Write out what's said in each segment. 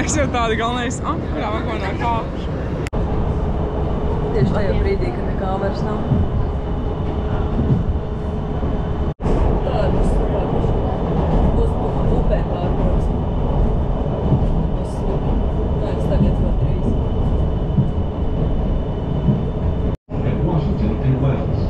Es jau tādu galvenais, kurā vagonā kāpšu. Tieši tajā brīdī, kad nekā vairs nav. Tādas būs upē pārbrauc. Nāc tagad vēl drīz. Washington and Wales.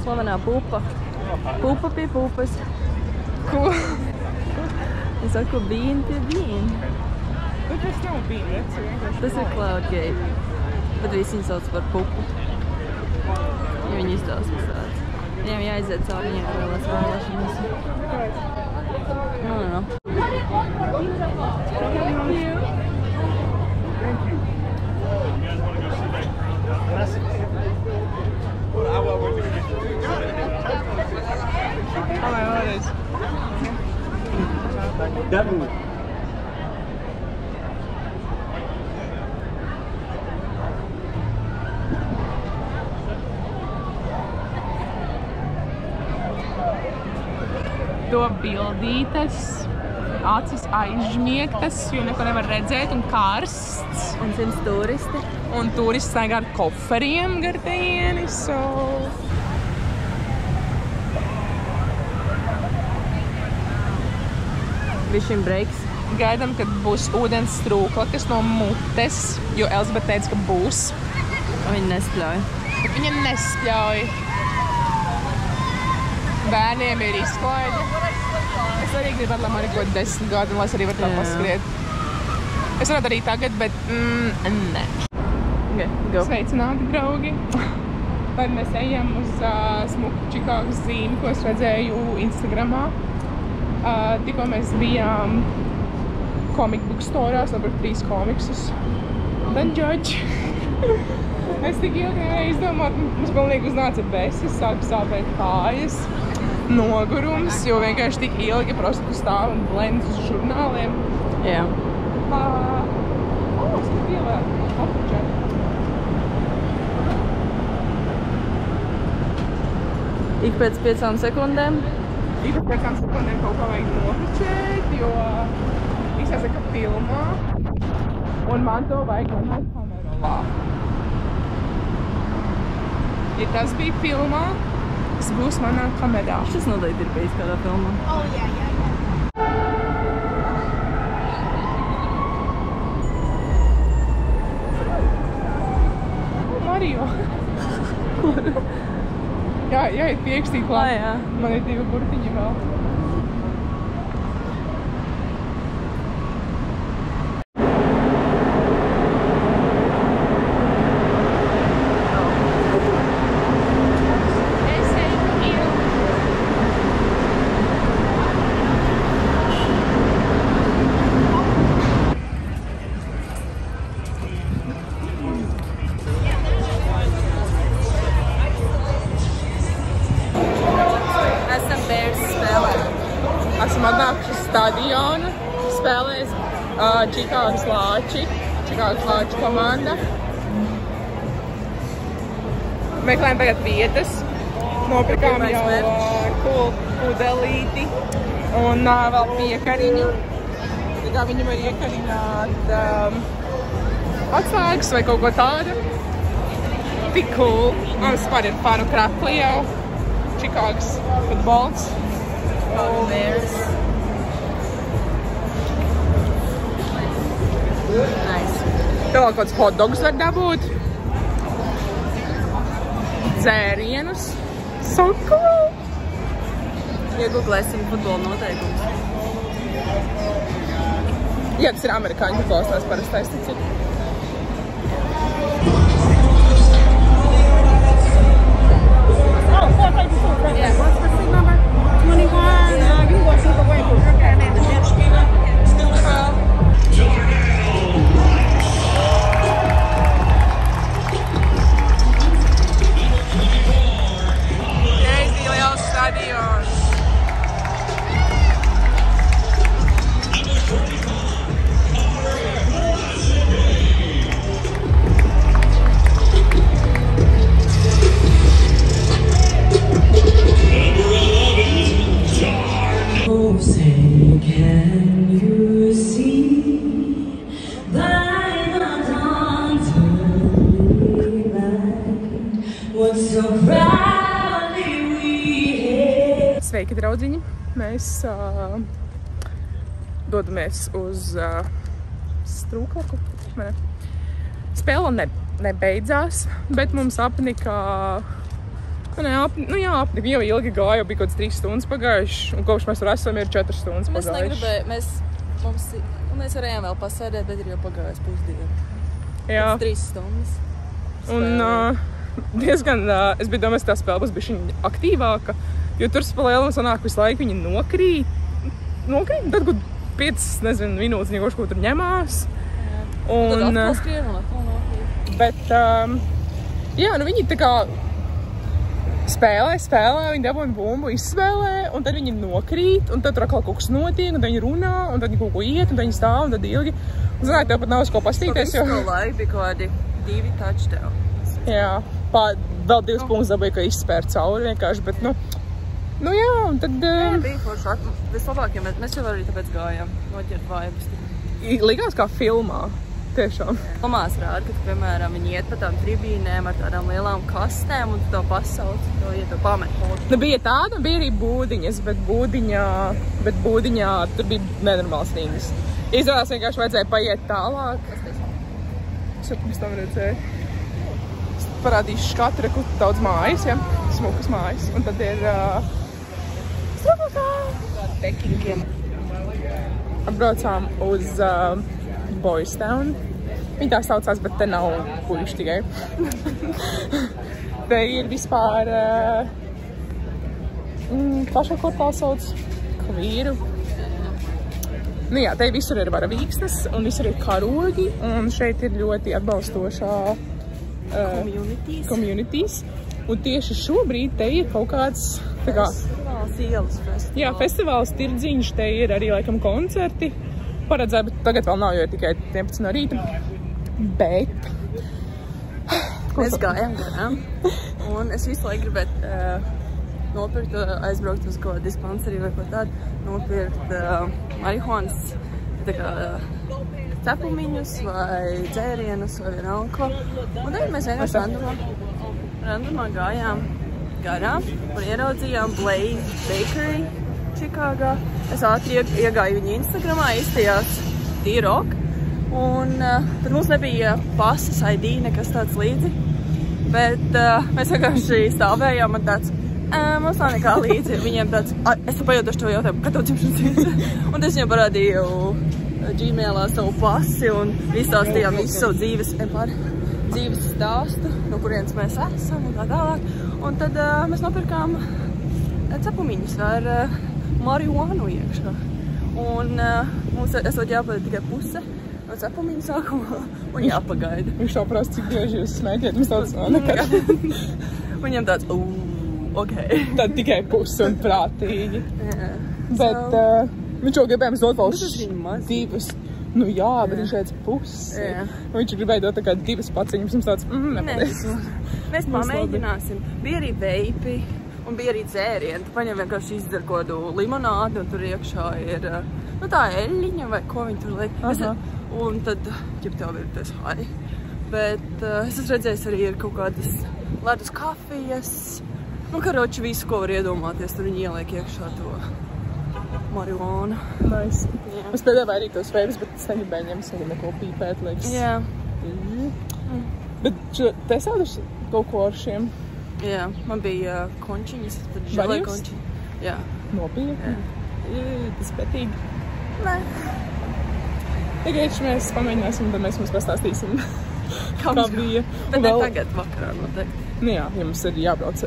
Slavenā pupa. Pupa pie pupas. Ko? Es saku bean pie bean. Bet tas nav bija veci, vienkārši. Tas ir Cloud Gate. Bet visi viņu sauc par pupu. Ja viņi izstāsta visāds. Viņiem jāiziet cauri viņiem vēlēs vēlēšanas. No. Definitely. To bildītes, acis aizžmiegtas, jo neko nevar redzēt, un karsts. Un 100 turisti. Un turisti staigā ar koferiem gar dieni, so... Bišķiņ breiks. Gaidām, kad būs ūdens strūklakas no mutes, jo Elzbeta teica, ka būs. Viņi nespļauj. Bet viņa nespļauj. Bērniem ir izklaide. Es arī gribētu, lai man ir kaut 10 gadi, un lai es arī varu tā paskriet. Es varētu arī tagad, bet ne. Okay, go. Sveicināti, draugi! Tad mēs ejam uz smuku Čikāgas zīmi, ko es redzēju Instagramā. Tikko mēs bijām comic book storās, nopirkt 3 komiksus. Don't judge! Es tik ilgi izdomāju, mums pilnīgi uznāca besis, sāku sāpēt kājas, nogurums, jo vienkārši tik ilgi prostu stāv un blendz uz žurnāliem. Jā. Es tik ievēru apučēt. Ik pēc 5 sekundēm. Ik pēc 5 sekundēm kaut kā vajag nopučēt, jo izsaka, ka filmā, un man to vajag manā kamerolā. Ja tas bija filmā, tas būs manā kamerā. Šis noteikti ir bijis kādā filmā. Oh, jā. Mario. Jāiet piekstīt klāt. Jā. Man ir 2 burtiņi vēl. Esam atnākuši uz stadionu, spēlēs Čikāgas Lāči komanda. Meklējam tagad vietas, nopirkām jau pudelīti un vēl piekariņu. Tā viņam var iekarināt atslēgas vai kaut ko tādu. Tik cool. Mums par ir fanu krakli jau. Čikāgas futbols. Bears. Nice. Te vēl kāds hotdogs var dabūt. Dzērienus. So cool! Iegooglēsim futbola noteikumus. Jā, tas ir amerikāņu futbols, tās parastais tas ir. Yeah, what's the seat number? 21. You can go see the way. Okay, name is Crazy liels stadions. Sveiki, draudziņi! Mēs dodamies uz Strūklaku. Spēle nebeidzās, bet mums apnika... apnika. Jau ilgi gāja, jau bija kaut kāds 3 stundas pagājuši, un kopš mēs tur esam, ir 4 stundas pagājuši. Mēs varējām vēl pasēdēt, bet ir jau pagājis pusdienu. Jā. 3 stundas. Un diezgan, es biju domājis, tā spēle būs bišķiņ aktīvāka, jo tur spēlēlam sanāk visu laiku viņi nokrīt, tad, kad 5, minūtes viņi kaut ko tur ņemās. Un, tad atkal skrien un atkal nokrīt. Bet, viņi tā kā spēlē, viņi dabūna bumbu, izspēlē, un tad viņi nokrīt, un tad tur atkal kaut kas notiek, un tad viņi runā, un tad viņi kaut ko iet, un tad viņi stāv, un tad ilgi. Un zināju, tev pat nav uz ko pastīties, jo... Visu laiku bija kaut kādi 2 touchdowns. Jā, vēl 2 punktus dabūja, ka izspēr cauri vienkārši, bet, jā, un tad... Jā, bija forši. Vislabāk, ja mēs jau arī tāpēc gājām noķert vibes. Likās kā filmā. Tiešām. Filmās rāda, ka, piemēram, viņi iet pa tām tribīnēm ar tādām lielām kastēm un to pasauc, to pamet. Bija tāda, bija arī būdiņas, bet būdiņā tur bija nenormāls rindas. Izrādās vienkārši vajadzēja paiet tālāk. Es jau pirms tam redzēju. Es parādīšu skatu, reku daudz mājas, ja? Smukas mājas. Un tad ir Strūklakā. Pekingiem. Apbraucām uz Boys Town. Viņi tā saucās, bet te nav puiši tikai. Te ir vispār pašā kvartāla sauc Kvīru. Te visur ir varavīksnes un visur ir karogi, un šeit ir ļoti atbalstošā communities. Un tieši šobrīd te ir kaut kāds Festivāls ielas festivāls. Jā, festivāls tirdziņš, te ir arī laikam koncerti. Paredzēja, bet tagad vēl nav, jo ir tikai 11 no rīta. Bet... Mēs gājām garām, un es visu laiku gribētu nopirkt, aizbraukt uz kaut dispenseri vai ko tādu, nopirkt marihuānas cepumiņus vai dzērienus vai vienalko. Un tagad mēs vienkārši randumā gājām garām un ieraudzījām Blaze Bakery Čikāgā. Es ātri iegāju viņa Instagramā, izstījās T-Rock, un tad mums nebija pasas, ID, nekas tāds līdzi, bet mēs vienkārši stāvējām un tāds, mums nav nekā līdzi, viņiem tāds, es pajautāšu to jautājumu, kad tev dzimšanas diena? Un es viņam parādīju Gmailā savu pasi un izstāstījām visu savu dzīves stāstu, no kurienes mēs esam un tā tālāk. Un tad mēs nopirkām cepumiņus ar marihuānu iekšā. Un mums esot jāpadara tikai puse no cepumiņu sākumā un jāpagaida. Viņš jau prasa, cik bieži jūs smēķiet, mums tāds nekad. Viņam tāds, ok. Tad tikai puse un prātīgi. Bet viņš jau gribēja mums dot vēl 2. Bet viņš šeit pusi. Viņš gribēja dot tā kā 2 paciņas, mums tāds, Mēs pamēģināsim. Bija arī veipi. Un bija arī dzērieni. Tu paņem vienkārši izdzer kodu limonādi, un tur iekšā ir, tā eļļiņa vai ko viņi tur liek. Un tad, tev ir tas hai. Bet es esmu redzējis arī ir kaut kādas ledus kafijas. Karoči visu, ko var iedomāties, tur viņi ieliek iekšā to marihuānu. Nice. Es piedāvāju arī tos veibus, bet es negribēju ņemt, es neko pīpēt, liekas. Jā. Bet te sāduši kaut ko ar šiem? Jā, man bija končiņas, tad želē končiņa. Jā. Nopietni? Tas petīgi. Nē. Tagad mēs pamēģināsim, tad mēs mums pastāstīsim, kā bija. Bet ne tagad vakarā noteikti. Jā, ja mums ir jābrauc.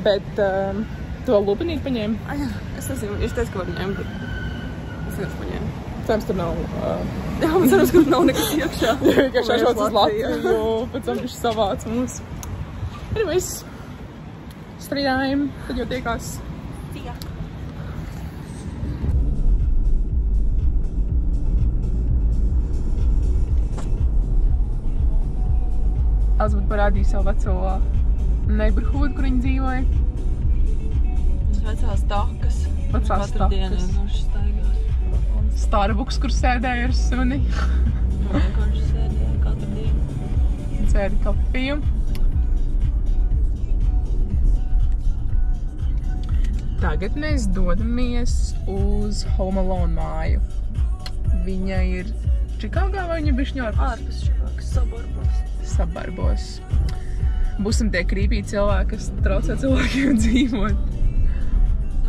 Bet tu vēl lupinīti paņēmi? Es nezinu, viņš teica, ka var ņemt, bet es nevis paņēmu. Cerams, tur nav... Jā, man cerams, ka nav nekas iekšā. Jā, vienkārši aizvāc uz Latviju, jo pēc tam viņš savāc mums. Anyways, strīdājam, tad jau tiekās. Jā. Elzbet parādīja savu veco neighborhood, kur viņi dzīvoja. Vecās takas. Katru dienu vienkārši staigāt. Starbucks, kur sēdēja ar suni. Vienkārši sēdēja katru dienu. Dzēri kafiju. Tagad mēs dodamies uz Home Alone māju. Viņa ir Čikāgā vai viņa bišķiņā Ārpus Čikāgas, Sabarbos. Būsim tie creepy cilvēki, kas traucē cilvēkiem dzīvot.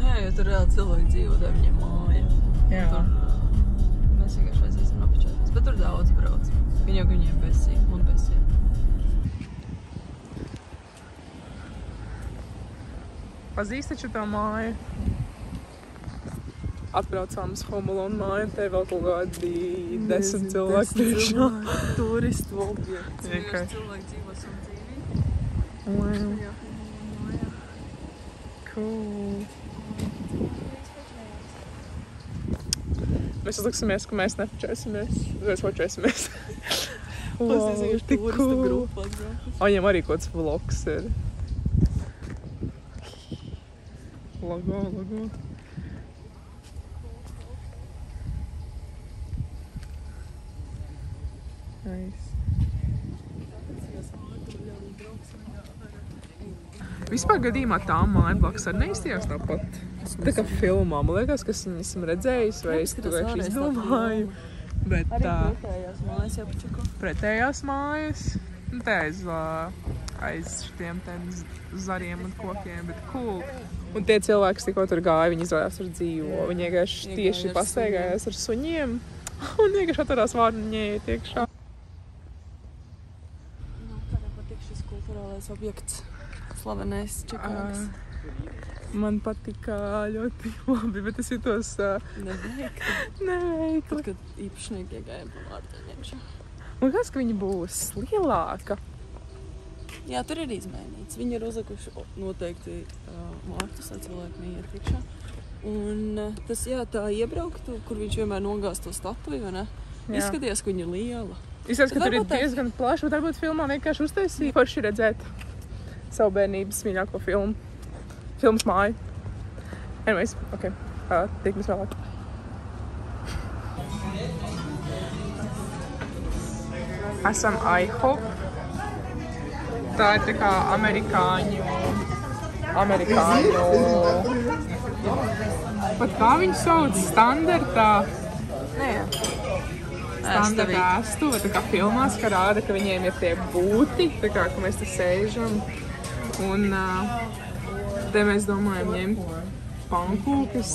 Jā, jo tur reāli cilvēki dzīvo, tā viņiem māja. Jā. Tur, mēs vienkārši aiziesim apačēties, bet tur daudz brauc. Viņiem besī un besī. Pazīst taču tā māju. Atbraucām uz Home Alone māju, te vēl kaut kādi 10 cilvēki priekšā. Turistu objekts. Vienkārši cilvēki dzīvo savu dzīvi. Wow. Jā, mājā. Cool. Mēs uzliksimies, ka mēs nefočēsimies. Mēs fočēsimies. Wow, tik turistu cool. grupās. Viņiem arī kaut kāds vlogs ir. Logo. Nice. Vispār gadījumā tā māja blakus arī neizstījās tāpat. Tā kā filmā, man liekas, kas viņu esam redzējis, vai es to vienkārši izdomāju. Bet Arī pretējās mājas jāpačako. pretējās mājas, te aiz šitiem zariem un kokiem, bet cool. Un tie cilvēki, kas tikko tur gāja, viņi izvēlējās tur dzīvo. Viņi vienkārši tieši pastaigājās ar suņiem un vienkārši atvarās vārniņai iekšā. Kādam patīk šis kulturālais objekts, slavenais Čikāgas. Man patika ļoti labi, bet es jutos neveikli. Tad, kad īpašnieki iegāja pa vārtiņu iekšā. Man liekas, ka viņa būs lielāka. Jā, tur ir izmainīts. Viņi ir uzlikuši noteikti vārtus, lai cilvēki neiet iekšā. Un tas, jā, tā iebrauktu, kur viņš vienmēr nogāz to statuju, vai ne? Jā. Izskaties, ka viņa ir liela. Izskatās, ka tur ir Varbūt diezgan plaši, bet varbūt filmā vienkārši uztaisīja. Forši redzēt savu bērnības mīļāko filmu. Filmas māju. Anyways, ok. Tikamies vēlāk. Esam IHOP. Tā ir tā kā amerikāņu... Pat kā viņu sauc? Standartā ēstuve, tā kā filmās, ka rāda, ka viņiem ir tie būti, tā kā, ka mēs te sēžam. Un te mēs domājam ņemt pankūkas,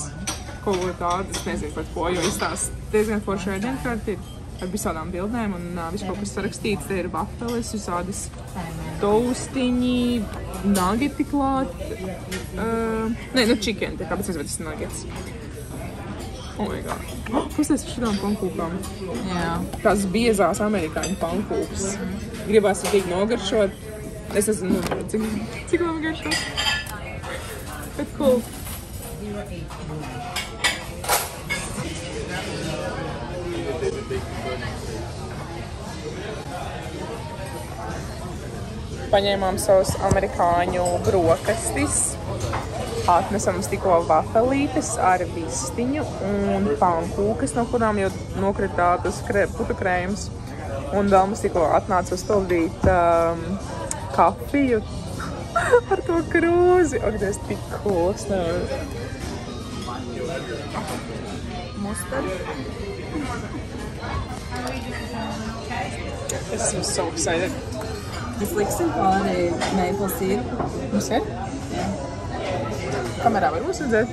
kaut ko tādu, es nezinu par ko, jo izstāst diezgan forši ēdienkarti ar visādām bildēm un visu kaut kas sarakstīts. Te ir vafeles, visādas taustiņi, nageti klāt. Chicken, tā kā, bet es nezinu, tas nuggets. Oh my god. Pusties ar šitām pankūkām. Jā. Tās biezās amerikāņu pankūkas. Gribās ir tik nogaršot. Es nezinu, cik labi garšo. Bet cool. Paņēmām savus amerikāņu brokastis. Atnesam mums tikko vafelītes ar vistiņu un pankūkas, no kurām jau nokritā tas putu krējums. Un vēl mums tikko atnāca uzpildīt kafiju ar to krūzi. Ak, tas tik cools. Mustard. Esmu so excited. Mēs liksim pāri maple sīrupu. Mums ir? Jā. Kamerā var mūs redzēt?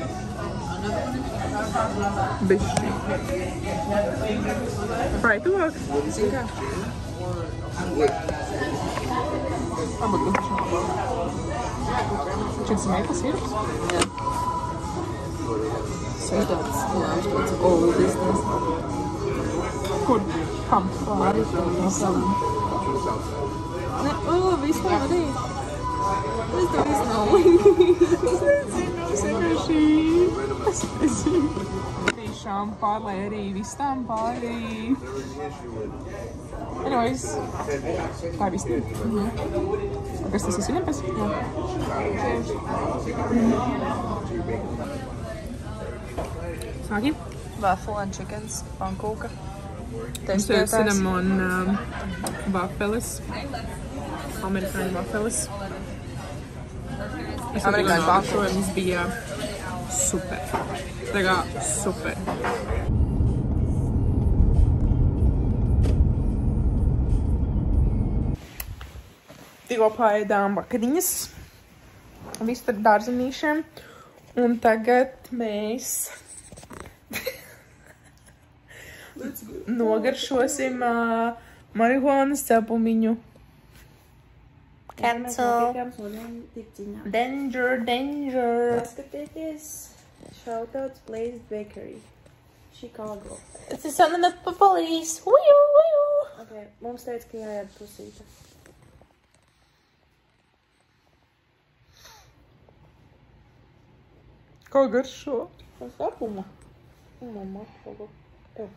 Bišķi. Vai tuvāk? Zini kā? Šis maple sīrups? Jā. Tāds, oldis. Kur? Kam? Pāri tam nosalam. Ne, vispār arī. Es to visu nav. Es vienkārši... Es nezinu. Tiešām pārlai arī vistām pāri... Anyways, tā ir vistī. Kas tas ir viņam pēc? Jā. Sāki? Waffle and chickens, pankūka. Mums ir cinnamon vafeles. Amerikāņu vafeles. Amerikāņu pankūka. Mums bija super. Tā kā super. Tikko paēdām vakariņas. Visu par dārzenīšiem. Un tagad mēs nogaršosim marihuānas cepumiņu. Cancel. Danger, danger. Paskatieties. Shoutouts Blazed Bakery. Chicago. Tas ir something up for police. Uju, uju. Okay, mums teica, ka jāiet pusīte. Kā garšo? Tas apuma. Mamma, kaut ko. Ew.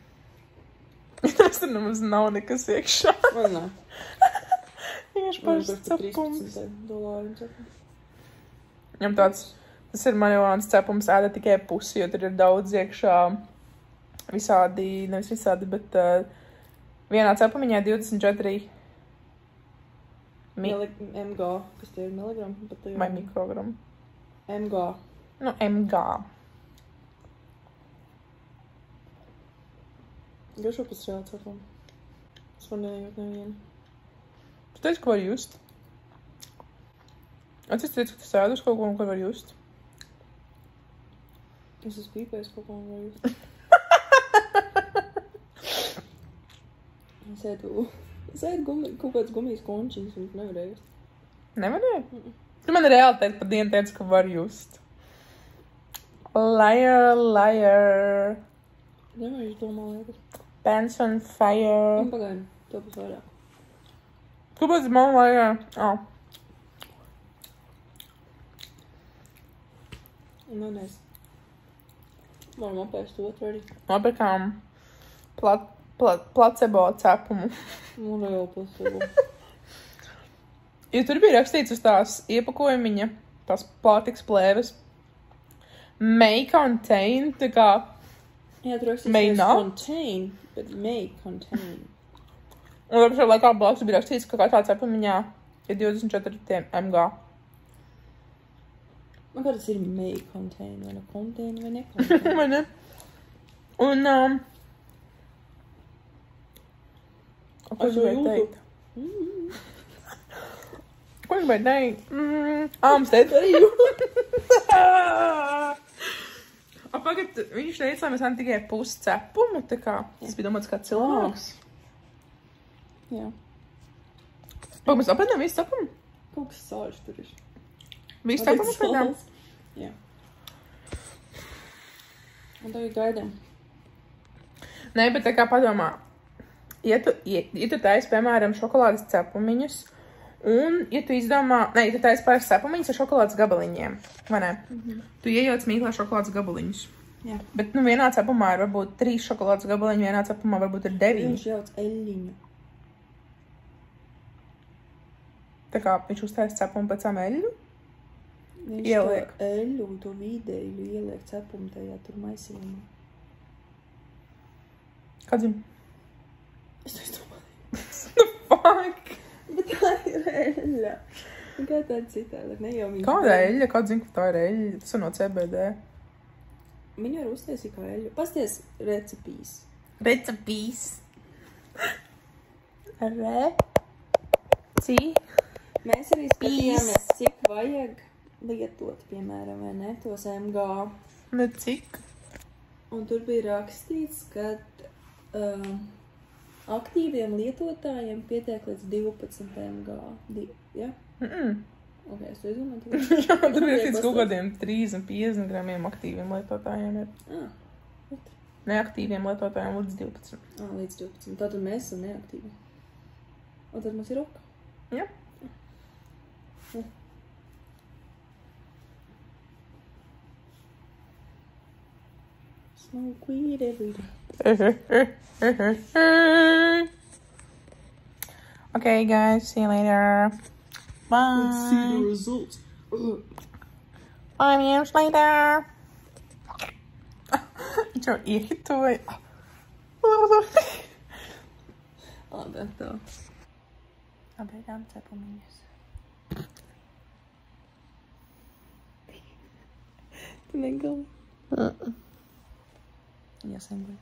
Tas tur nemaz nav nekas iekšā. Man nē. Vienkārši pašas cepums. $13 Viņam tāds, tas ir marihuānas cepums, ēda tikai pusi, jo tur ir daudz iekšā visādi, nevis visādi, bet vienā cepumiņā 24 MG, kas tie ir miligrami? vai mikrogramu. MG. Nu, MG. Garšo pēc šajā cepumu. Es var nejūt nevienu. Tu teici, ka var just? Es teicu, ka tu sēdi uz kaut ko, un ko var just. Es esmu pīpējis kaut ko un var just. Es ēdu kaut kāds gumijas končiņas un nevarēju just. Nevarēja? Tu man reāli teici, pa dienu teici, ka var just. Liar, liar. Nevar viņš domā liekas. Pants on fire. Un pagaidi, tev būs vairāk. Kāpēc man vajag? Manēs. Varam apēst otru arī. Nopirkām placebo cepumu. Man jau placebo. Jo tur bija rakstīts uz tās iepakojumiņa, tās pārtiks plēves. May contain, tā kā... Jā, tur rakstīts, May ka not? contain, but may contain. Un pašā laikā blakus bija rakstīts, ka katrā cepumiņā ir 24 mg. Man kā tas ir may contain, vai ne contain, vai ne contain. Vai ne? Un, ko es gribēju teikt? Ko es gribēju teikt? Mums teica arī Pagad, viņš teica, lai mēs ēdam tikai pusi cepumu, tā kā tas bija domāts kā cilvēks. Jā. Pagad, mēs apēdām visu cepumu? Kaut kas sāļš tur ir. Visu cepumu apēdām? Jā. Un tagad gaidām. Nē, bet tā kā padomā, ja tu taisi, piemēram, šokolādes cepumiņus, un, ja tu izdomā, ja tu taisi parasti cepumiņus ar šokolādes gabaliņiem, vai ne? Tu iejauc mīklā šokolādes gabaliņus. Jā. Bet, vienā cepumā ir varbūt 3 šokolādes gabaliņi, vienā cepumā varbūt ir 9. Viņš jauc eļļiņu. Tā kā viņš uztais cepumu pēc tam eļļu? Viņš Ieliek. to eļļu, to vīdeļu ieliek cepumu tajā tur maisījumā. Kādzim? Es nedomāju. Fuck! Bet tā ir eļļa. Kā tāda citāda? Ne jau viņš. Kāda eļļa? Kāds zina, ka tā ir eļļa? Tas ir no CBD. Viņu var uztaisīt kā eļļu. Pasties recepīs. Recepīs. Mēs arī skatījāmies, cik vajag lietot, piemēram, vai ne, tos MG. Ne cik? Un tur bija rakstīts, ka aktīviem lietotājiem pietiek līdz 12 MG. Ja? Ok, es to izdomāju. Jā, tur ir līdz kaut kādiem 30-50 gramiem aktīviem lietotājiem ir. Neaktīviem lietotājiem līdz 12. Līdz 12. Tātad mēs esam neaktīvi. Un tad mums ir ok. Jā. Smoke weed every day. Okay, guys, see you later. Bye. Let's see the results. 5 years later. Viņš jau iehitoja. Bet tā. Apēdām cepumiņus. And then go. Yes, I'm going.